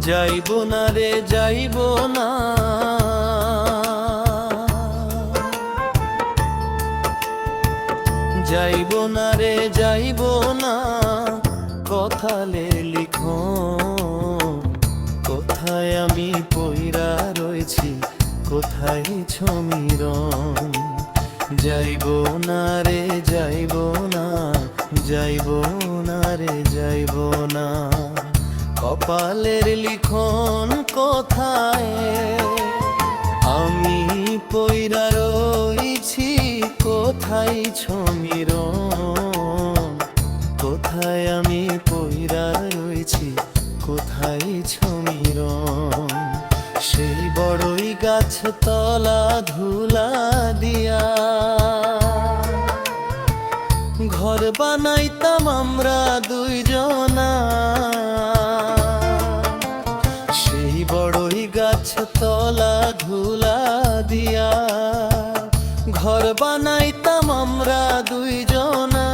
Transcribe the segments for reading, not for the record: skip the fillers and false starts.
যাইব না রে যাইব না, যাইব না রে যাইব না, কথালে লিখো কোথায় আমি পইরা রয়েছি, কোথায় সমীরণ। যাইব না রে যাইব না, যাইব না রে যাইব না, কপালের লিখন কোথায় আমি পইরা রইছি, কোথায় সমীরণ। কোথায় আমি পইরা রইছি, কোথায় সমীরণ। সেই বড়ই গাছ তলা ধুলা দিয়া ঘর বানাইতাম আমরা দুইজনা। সেই বড়ই গাছ তলা ধুলা দিয়া ঘর বানাইতাম আমরা দুইজনা।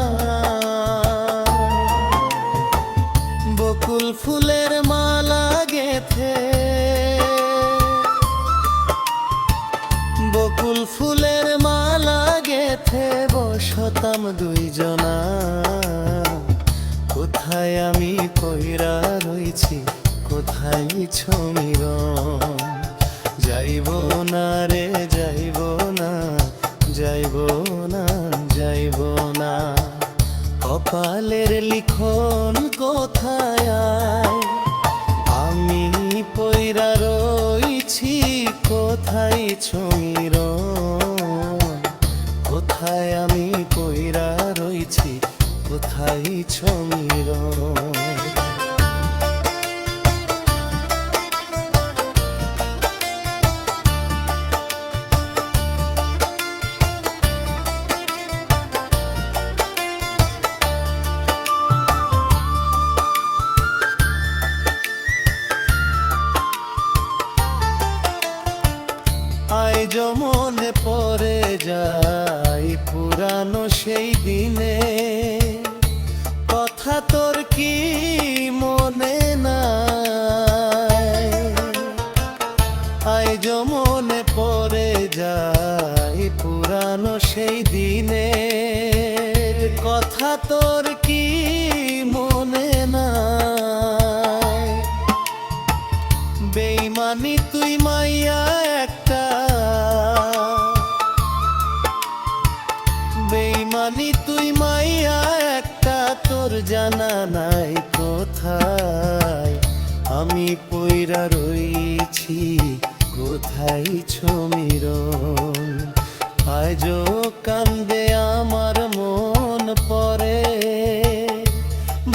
বকুল ফুলের মালা গেথে, বকুল ফুলের মালা গেথে বসতাম দুইজনা। কোথায় আমি পইরা রইছি, কোথায় সমীরণ। যাইব না রে যাইব না, যাইব না যাইব না, কপালের লিখন কোথায় আমি পইরা রইছি, কোথায় সমীরণ। কোথায় আমি পইরা রইছি, কোথায় সমীরণ। আজ মনে পড়ে যাই পুরানো সেই দিনে, কথা তোর কি মনে নাই। আজ মনে পড়ে যাই পুরানো সেই দিনে, কথা তোর কি মনে নাই। বেইমানি তুই মাইয়া একটা, বেইমানি তুই মাইয়া একটা, তোর জানা নাই কোথায় আমি পইরা রইছি, কোথায় সমীরণ। আজও কান্দে আমার মন পরে,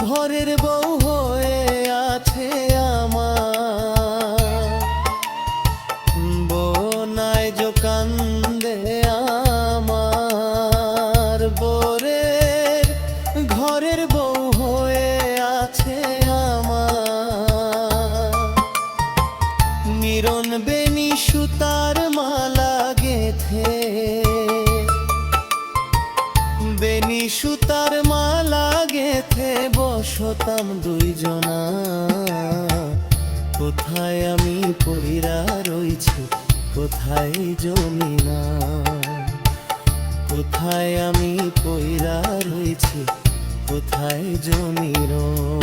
ভোরের বউ হয়ে আছে আমার। বোনায় যো কান্দে আমার, বোরের ঘরের বউ হয়ে আছে আমার। মিরন বেনি সুতার মালা গেথে, বেনি সুতার মালা গেথে বসতাম দুইজনা। কোথায় আমি পইরা রইছি, কোথায় জমিনা। কোথায় আমি পইরা রইছি, কোথায় জমিরণ।